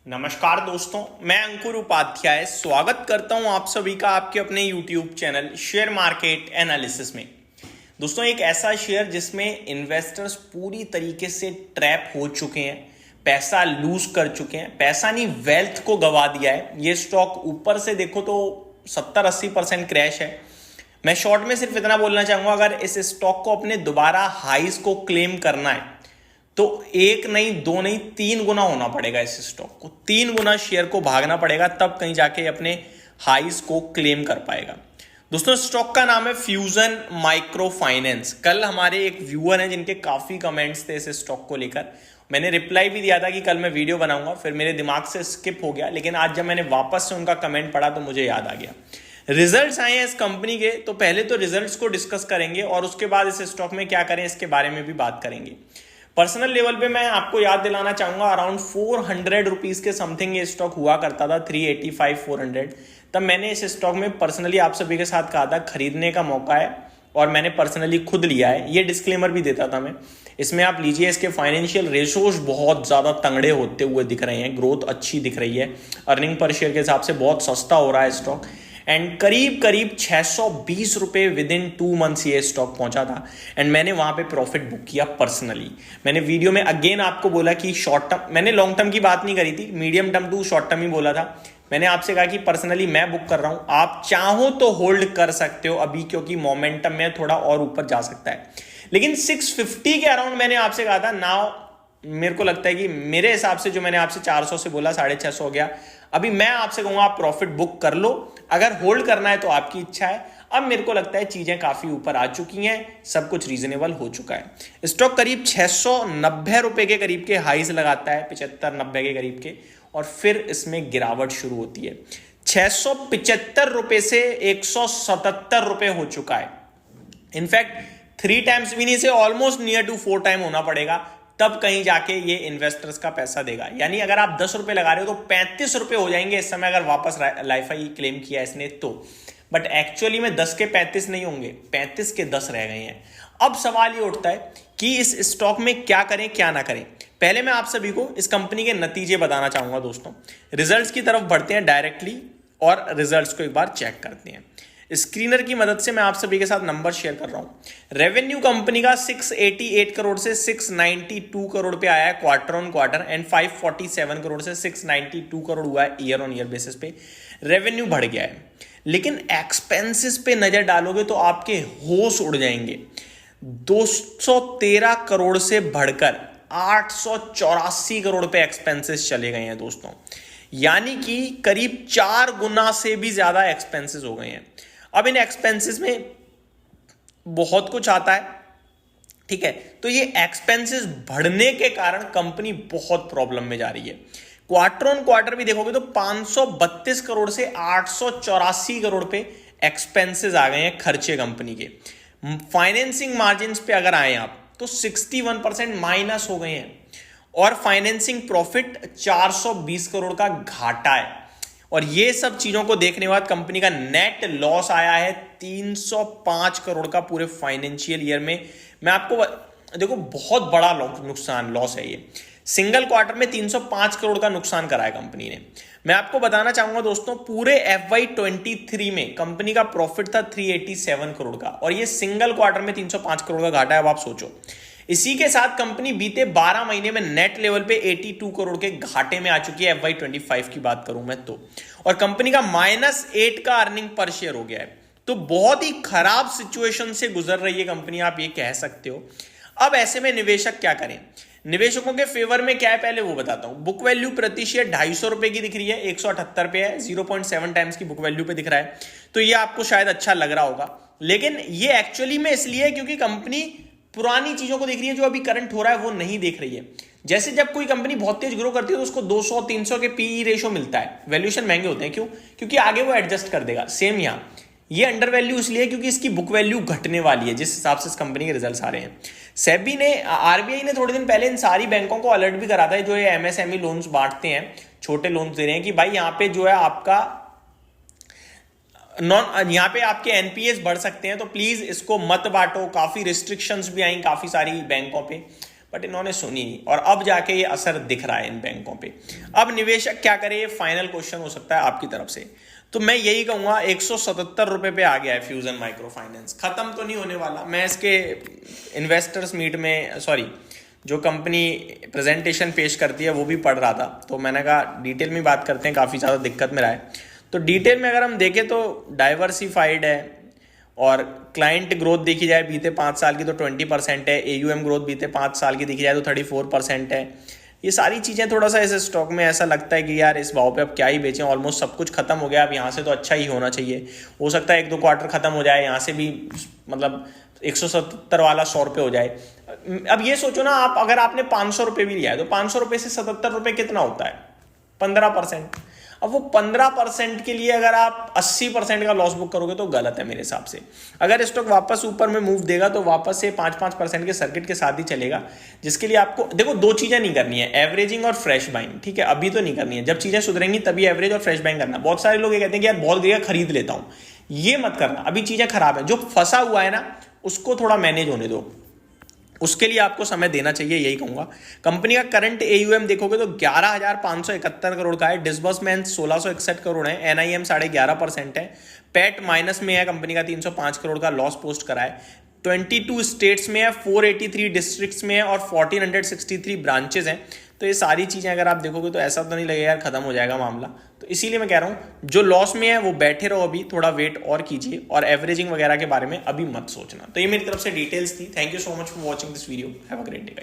नमस्कार दोस्तों, मैं अंकुर उपाध्याय स्वागत करता हूं आप सभी का आपके अपने YouTube channel share market analysis में। दोस्तों, एक ऐसा शेयर जिसमें इन्वेस्टर्स पूरी तरीके से ट्रैप हो चुके हैं, पैसा लूज कर चुके हैं, पैसा नहीं वेल्थ को गवा दिया है। ये स्टॉक ऊपर से देखो तो 70-80% क्रैश है। मैं शॉर्ट में सिर्फ इतना बोलना चाहूंगा, अगर इस स्टॉक को अपने दोबारा हाईज को क्लेम करना है तो एक नहीं, दो नहीं, 3 गुना होना पड़ेगा। इस स्टॉक को 3 गुना शेयर को भागना पड़ेगा, तब कहीं जाके अपने हाईज को क्लेम कर पाएगा। दोस्तों, स्टॉक का नाम है फ्यूजन माइक्रो फाइनेंस। कल हमारे एक व्यूअर हैं जिनके काफी कमेंट्स थे इस स्टॉक को लेकर। मैंने रिप्लाई भी दिया था कि कल मैं वीडियो बनाऊंगा, फिर मेरे दिमाग से स्किप हो गया, लेकिन आज जब मैंने वापस से उनका कमेंट पढ़ा तो मुझे याद आ गया। रिजल्ट्स आए हैं इस कंपनी के, तो पहले तो रिजल्ट्स को डिस्कस करेंगे और उसके बाद इस स्टॉक में क्या करें इसके बारे में भी बात करेंगे। पर्सनल लेवल पे मैं आपको याद दिलाना चाहूंगा, अराउंड 400 रुपीज के समथिंग ये स्टॉक हुआ करता था, 385-400। तब मैंने इस स्टॉक में पर्सनली आप सभी के साथ कहा था खरीदने का मौका है, और मैंने पर्सनली खुद लिया है। ये डिस्क्लेमर भी देता था मैं। इसमें आप लीजिए, इसके फाइनेंशियल रेशोज बहुत ज्यादा तंगड़े होते हुए दिख रहे हैं, ग्रोथ अच्छी दिख रही है, अर्निंग पर शेयर के हिसाब से बहुत सस्ता हो रहा है स्टॉक, एंड करीब करीब 620 रुपए विद इन 2 मंथ्स ये स्टॉक पहुंचा था। एंड मैंने वहां पे प्रॉफिट बुक किया पर्सनली। मैंने वीडियो में अगेन आपको बोला कि शॉर्ट टर्म, मैंने लॉन्ग टर्म की बात नहीं करी थी, medium term to short term ही बोला था। मैंने आपसे कहा कि पर्सनली मैं बुक कर रहा हूं, आप चाहो तो होल्ड कर सकते हो अभी, क्योंकि मोमेंटम में थोड़ा और ऊपर जा सकता है। लेकिन 650 के अराउंड मैंने आपसे कहा था। नाउ मेरे को लगता है कि मेरे हिसाब से जो मैंने आपसे 400 से बोला, 650 हो गया। अभी मैं आपसे कहूंगा आप प्रॉफिट बुक कर लो, अगर होल्ड करना है तो आपकी इच्छा है। अब मेरे को लगता है चीजें काफी ऊपर आ चुकी हैं, सब कुछ रीजनेबल हो चुका है। स्टॉक करीब 690 रुपए के करीब के हाईज लगाता है, 75-90 के करीब के, और फिर इसमें गिरावट शुरू होती है। 675 रुपए से 177 रुपए हो चुका है। इनफैक्ट 3 टाइम्स भी नहीं से ऑलमोस्ट नियर टू 4 टाइम होना पड़ेगा, तब कहीं जाके ये इन्वेस्टर्स का पैसा देगा। यानी अगर आप 10 रुपए लगा रहे हो तो 35 रुपए हो जाएंगे इस समय, अगर वापस लाइफाई क्लेम किया इसने तो। बट एक्चुअली में 10 के 35 नहीं होंगे, 35 के 10 रह गए हैं। अब सवाल ये उठता है कि इस स्टॉक में क्या करें क्या ना करें। पहले मैं आप सभी को इस कंपनी के नतीजे बताना चाहूंगा। दोस्तों, रिजल्ट्स की तरफ बढ़ते हैं डायरेक्टली और रिजल्ट्स को एक बार चेक करते हैं। स्क्रीनर की मदद से मैं आप सभी के साथ नंबर शेयर कर रहा हूं। रेवेन्यू कंपनी का 688 करोड़ से 692 करोड़ पे आया है quarter on quarter, and 547 crore से 692 करोड़ हुआ है ईयर ऑन ईयर बेसिस पे। रेवेन्यू बढ़ गया है, लेकिन एक्सपेंसेस पे नजर डालोगे तो आपके होश उड़ जाएंगे। 213 करोड़ से बढ़कर 884 करोड़ पे एक्सपेंसेस चले गए हैं दोस्तों, यानी कि करीब 4 गुना से भी ज्यादा एक्सपेंसेस हो गए हैं। अब इन एक्सपेंसेस में बहुत कुछ आता है, ठीक है, तो ये एक्सपेंसेस बढ़ने के कारण कंपनी बहुत प्रॉब्लम में जा रही है। क्वार्टर ऑन क्वार्टर भी देखोगे तो 532 करोड़ से 884 करोड़ पे एक्सपेंसेस आ गए हैं, खर्चे कंपनी के। फाइनेंसिंग मार्जिन पे अगर आए आप तो 61% माइनस हो गए हैं, और फाइनेंसिंग प्रॉफिट 420 करोड़ का घाटा है। और ये सब चीजों को देखने के बाद कंपनी का नेट लॉस आया है 305 करोड़ का पूरे फाइनेंशियल ईयर में। मैं आपको देखो, बहुत बड़ा नुकसान लॉस है ये। सिंगल क्वार्टर में 305 करोड़ का नुकसान करा है कंपनी ने। मैं आपको बताना चाहूंगा दोस्तों, पूरे FY23 में कंपनी का प्रॉफिट था 387 करोड़ का, और ये सिंगल क्वार्टर में 305 करोड़ का घाटा है। अब आप सोचो, इसी के साथ कंपनी बीते 12 महीने में नेट लेवल पे 82 करोड़ के घाटे में आ चुकी है। FY25 की बात करूं मैं तो, और कंपनी का -8 का अर्निंग पर शेयर हो गया है। तो बहुत ही खराब सिचुएशन से गुजर रही है कंपनी, आप ये कह सकते हो। अब ऐसे में निवेशक क्या करें? निवेशकों के फेवर में क्या है पहले वो बताता हूं। बुक वैल्यू प्रति शेयर 250 रुपए की दिख रही है, 178 पे है, 0.7 टाइम्स की बुक वैल्यू पे दिख रहा है। तो ये आपको शायद अच्छा लग रहा होगा, लेकिन ये एक्चुअली में इसलिए है क्योंकि कंपनी पुरानी चीजों को देख रही है, जो अभी करंट हो रहा है वो नहीं देख रही है। जैसे जब कोई कंपनी बहुत तेज ग्रो करती है तो उसको 200-300 के पीई रेशो मिलता है, वैल्यूएशन महंगे होते हैं। क्यों? क्योंकि आगे वो एडजस्ट कर देगा। सेम यहां ये अंडर वैल्यू इसलिए क्योंकि इसकी बुक वैल्यू घटने वाली है, जिस हिसाब से इस कंपनी के रिजल्ट्स आ रहे हैं। सेबी ने, आरबीआई ने थोड़े दिन पहले इन सारी बैंकों को अलर्ट भी करा था, जो ये एमएसएमई लोन्स बांटते हैं, छोटे लोन्स दे रहे हैं, कि भाई यहाँ पे जो है आपका यहाँ पे आपके एनपीएस बढ़ सकते हैं, तो प्लीज इसको मत बांटो। काफी रिस्ट्रिक्शंस भी आई काफी सारी बैंकों पे, बट इन्होंने सुनी नहीं और अब जाके ये असर दिख रहा है इन बैंकों पे। अब निवेशक क्या करे, ये फाइनल क्वेश्चन हो सकता है आपकी तरफ से। तो मैं यही कहूंगा 177 रुपए पे आ गया है फ्यूजन माइक्रो फाइनेंस, खत्म तो नहीं होने वाला। मैं इसके इन्वेस्टर्स मीट में जो कंपनी प्रेजेंटेशन पेश करती है वो भी पढ़ रहा था, तो मैंने कहा डिटेल में बात करते हैं, काफ़ी ज़्यादा दिक्कत में रहा है। तो डिटेल में अगर हम देखें तो डाइवर्सिफाइड है और क्लाइंट ग्रोथ देखी जाए बीते 5 साल की तो 20% है, AUM ग्रोथ बीते 5 साल की देखी जाए तो 34% है। ये सारी चीज़ें थोड़ा सा इस स्टॉक में ऐसा लगता है कि यार इस भाव पे अब क्या ही बेचें, ऑलमोस्ट सब कुछ खत्म हो गया, अब यहाँ से तो अच्छा ही होना चाहिए। हो सकता है 1-2 क्वार्टर खत्म हो जाए, यहाँ से भी मतलब 177 वाला 100 रुपये हो जाए। अब ये सोचो ना, आप अगर आपने 500 रुपये भी लिया है तो 500 रुपये से 77 रुपये कितना होता है, 15%। अब वो 15% के लिए अगर आप 80% का लॉस बुक करोगे तो गलत है मेरे हिसाब से। अगर स्टॉक वापस ऊपर में मूव देगा तो वापस से 5-5% के सर्किट के साथ ही चलेगा, जिसके लिए आपको देखो 2 चीजें नहीं करनी है, एवरेजिंग और फ्रेश बाइंग। ठीक है, अभी तो नहीं करनी है, जब चीजें सुधरेंगी तभी एवरेज और फ्रेश बाइंग करना। बहुत सारे लोग ये कहते हैं कि यार बहुत गिरा खरीद लेता हूं, ये मत करना, अभी चीजें खराब है। जो फंसा हुआ है ना उसको थोड़ा मैनेज होने दो, उसके लिए आपको समय देना चाहिए, यही कहूंगा। कंपनी का करंट AUM देखोगे तो 11,571 करोड़ का है, डिसबर्समेंट 1661 करोड़ है, NIM 11.5% है, पैट माइनस में है कंपनी का, 305 करोड़ का लॉस पोस्ट करा है, 22 स्टेट्स में है, 483 डिस्ट्रिक्ट्स में है और 1463 ब्रांचेज हैं। तो ये सारी चीज़ें अगर आप देखोगे तो ऐसा तो नहीं लगेगा यार खत्म हो जाएगा मामला। तो इसीलिए मैं कह रहा हूँ जो लॉस में है वो बैठे रहो, अभी थोड़ा वेट और कीजिए, और एवरेजिंग वगैरह के बारे में अभी मत सोचना। तो ये मेरी तरफ से डिटेल्स थी। Thank you so much for watching this video. Have a great day guys.